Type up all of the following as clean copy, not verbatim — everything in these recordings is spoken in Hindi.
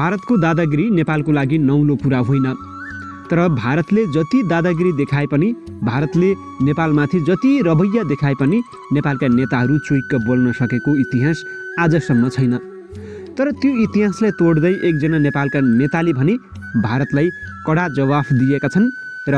भारतको दादागिरी नेपालको लागि नौलो कुरा होइन, तर भारतले जति दादागिरी देखाए पनि, भारतले नेपालमाथि जति रवैया देखाए पनि नेपालका नेताहरू चुइक्क बोल्न सकेको इतिहास आजसम्म छैन। तर त्यो इतिहासलाई तोड्दै एकजना नेपालका नेताले भने भारतलाई कडा जवाफ दिएका छन् र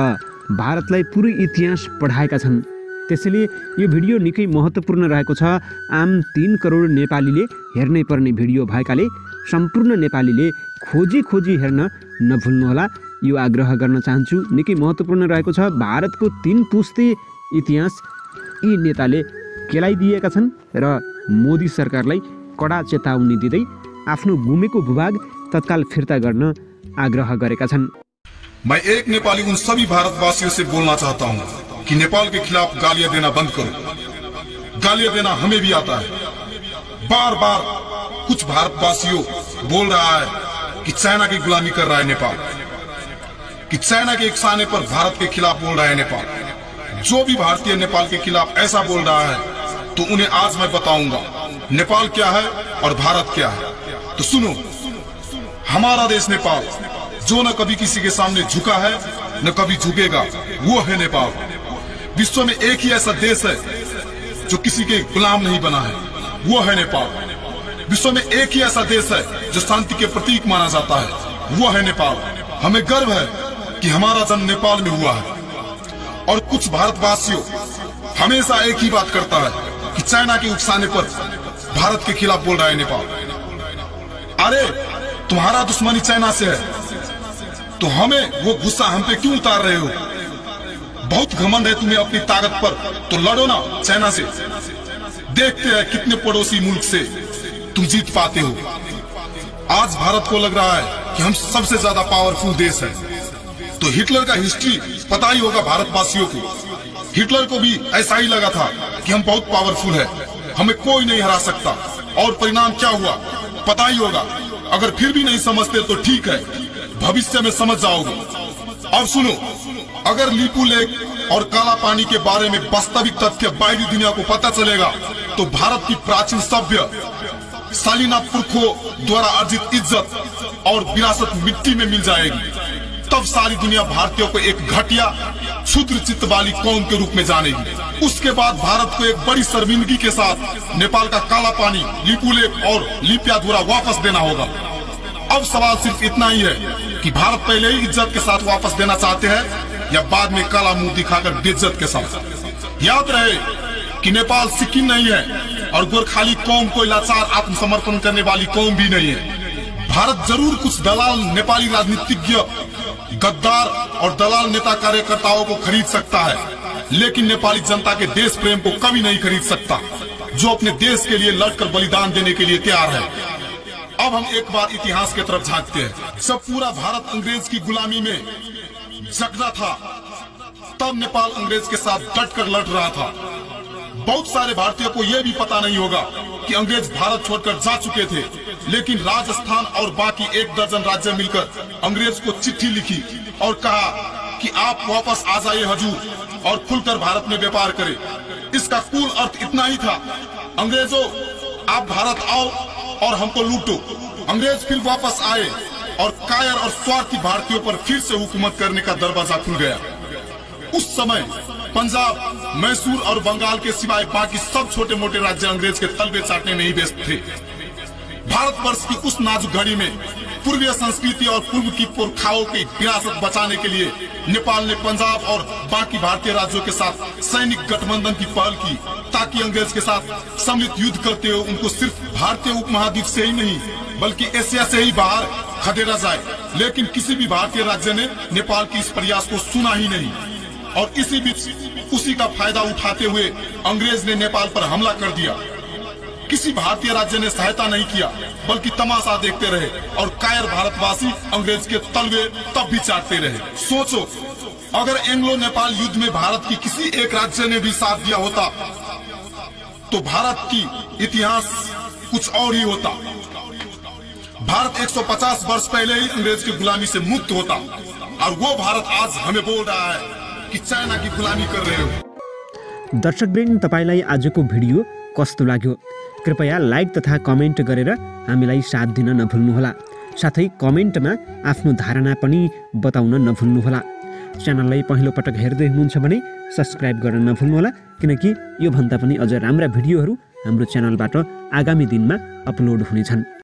भारतलाई पुरै इतिहास पढाएका छन्। त्यसैले यो भिडियो निकै महत्त्वपूर्ण रहेको छ। आम 3 करोड नेपालीले हेर्नै पर्ने भिडियो भएकाले सम्पूर्ण नेपालीले खोजी खोजी हेर्न नभुल्नुहोला, यो आग्रह गर्न चाहन्छु। निकै महत्त्वपूर्ण रहेको छ। भारतको 3 पुस्ते इतिहास यी नेताले केलाइदिएका छन् र मोदी सरकारलाई कडा चेतावनी दिँदै आफ्नो गुमेको भूभाग तत्काल फिर्ता गर्न आग्रह गरेका छन्। मैं एक नेपाली उन सभी भारतवासियों से बोलना चाहता हूं कि नेपाल के खिलाफ गालियां देना बंद करो। गालियां देना हमें भी आता है। बार बार कुछ भारतवासियों बोल रहा है कि चाइना की गुलामी कर रहा है नेपाल, कि चाइना के इशारे पर भारत के खिलाफ बोल रहा है नेपाल। जो भी भारतीय नेपाल के खिलाफ ऐसा बोल रहा है तो उन्हें आज मैं बताऊंगा नेपाल क्या है और भारत क्या है। तो सुनो, हमारा देश नेपाल जो न कभी किसी के सामने झुका है न कभी झुकेगा, वो है नेपाल। विश्व में एक ही ऐसा देश है जो किसी के गुलाम नहीं बना है, वो है नेपाल। विश्व में एक ही ऐसा देश है जो शांति के प्रतीक माना जाता है, वो है नेपाल। हमें गर्व है कि हमारा जन्म नेपाल में हुआ है। और कुछ भारतवासियों हमेशा एक ही बात करता है कि चाइना के उकसाने पर भारत के खिलाफ बोल रहा है नेपाल। अरे तुम्हारा दुश्मनी चाइना से है तो हमें वो गुस्सा हम पे क्यों उतार रहे हो? बहुत घमंड है तुम्हें अपनी ताकत पर, तो लड़ो ना चाइना से। देखते हैं कितने पड़ोसी मुल्क से तुम जीत पाते हो। आज भारत को लग रहा है कि हम सबसे ज्यादा पावरफुल देश है। तो हिटलर का हिस्ट्री पता ही होगा भारतवासियों को। हिटलर को भी ऐसा ही लगा था कि हम बहुत पावरफुल है, हमें कोई नहीं हरा सकता। और परिणाम क्या हुआ पता ही होगा। अगर फिर भी नहीं समझते तो ठीक है, भविष्य में समझ जाओगे। अब सुनो, अगर लीपू लेक और काला पानी के बारे में वास्तविक तथ्य बाहरी दुनिया को पता चलेगा तो भारत की प्राचीन सभ्य शालीना पुरखों द्वारा अर्जित इज्जत और विरासत मिट्टी में मिल जाएगी। तब सारी दुनिया भारतीयों को एक घटिया क्षुद्र चित्त वाली कौम के रूप में जानेगी। उसके बाद भारत को एक बड़ी शर्मिंदगी के साथ नेपाल का काला पानी, लीपू लेक और लिपियाधुरा वापस देना होगा। अब सवाल सिर्फ इतना ही है कि भारत पहले ही इज्जत के साथ वापस देना चाहते हैं या बाद में काला मुंह दिखाकर बेइज्जत के साथ। याद रहे कि नेपाल सिक्किम नहीं है और गोरखाली कौम कोई लाचार आत्मसमर्पण करने वाली कौम भी नहीं है। भारत जरूर कुछ दलाल नेपाली राजनीतिज्ञ, गद्दार और दलाल नेता कार्यकर्ताओं को खरीद सकता है, लेकिन नेपाली जनता के देश प्रेम को कभी नहीं खरीद सकता, जो अपने देश के लिए लड़कर बलिदान देने के लिए तैयार है। अब हम एक बार इतिहास की तरफ झांकते हैं। जब पूरा भारत अंग्रेज की गुलामी में जकड़ा था तब नेपाल अंग्रेज के साथ डटकर लड़ रहा था। बहुत सारे भारतीयों को यह भी पता नहीं होगा कि अंग्रेज भारत छोड़कर जा चुके थे, लेकिन राजस्थान और बाकी 1 दर्जन राज्य मिलकर अंग्रेज को चिट्ठी लिखी और कहा कि आप वापस आ जाइए हजूर और खुलकर भारत में व्यापार करें। इसका कुल अर्थ इतना ही था, अंग्रेजों आप भारत आओ और हमको लूटो। अंग्रेज फिर वापस आए और कायर और स्वार्थी भारतीयों पर फिर से हुकूमत करने का दरवाजा खुल गया। उस समय पंजाब, मैसूर और बंगाल के सिवाय बाकी सब छोटे मोटे राज्य अंग्रेज के तलबे चाटने में ही व्यस्त थे। भारतवर्ष की उस नाजुक घड़ी में पूर्वीय संस्कृति और पूर्व की पुरखाओं की विरासत बचाने के लिए नेपाल ने पंजाब और बाकी भारतीय राज्यों के साथ सैनिक गठबंधन की पहल की, ताकि अंग्रेज के साथ सम्मिलित युद्ध करते हुए उनको सिर्फ भारतीय उपमहाद्वीप से ही नहीं बल्कि एशिया से ही बाहर खदेड़ा जाए। लेकिन किसी भी भारतीय राज्य ने नेपाल की इस प्रयास को सुना ही नहीं और इसी बीच उसी का फायदा उठाते हुए अंग्रेज ने नेपाल पर हमला कर दिया। किसी भारतीय राज्य ने सहायता नहीं किया बल्कि तमाशा देखते रहे और कायर भारतवासी अंग्रेज के तलवे तब भी चाटते रहे। सोचो, अगर एंग्लो नेपाल युद्ध में भारत की किसी एक राज्य ने भी साथ दिया होता तो भारत की इतिहास कुछ और ही होता। भारत 150 वर्ष पहले ही अंग्रेज की गुलामी से मुक्त होता और वो भारत आज हमें बोल रहा है कि चाइना की गुलामी कर रहे हो। दर्शकवृन्द, तपाईलाई आजको भिडियो कस्तो लाग्यो? कृपया लाइक तथा कमेन्ट गरेर हामीलाई साथ दिन नभुल्नुहोला। साथै कमेन्टमा आफ्नो धारणा पनि बताउन नभुल्नुहोला। च्यानललाई पहिलो पटक हेर्दै हुनुहुन्छ भने सब्स्क्राइब गर्न नभुल्नुहोला, किनकि यो भन्दा पनि अझ राम्रा भिडियोहरू हाम्रो च्यानलबाट आगामी दिनमा अपलोड हुनेछन्।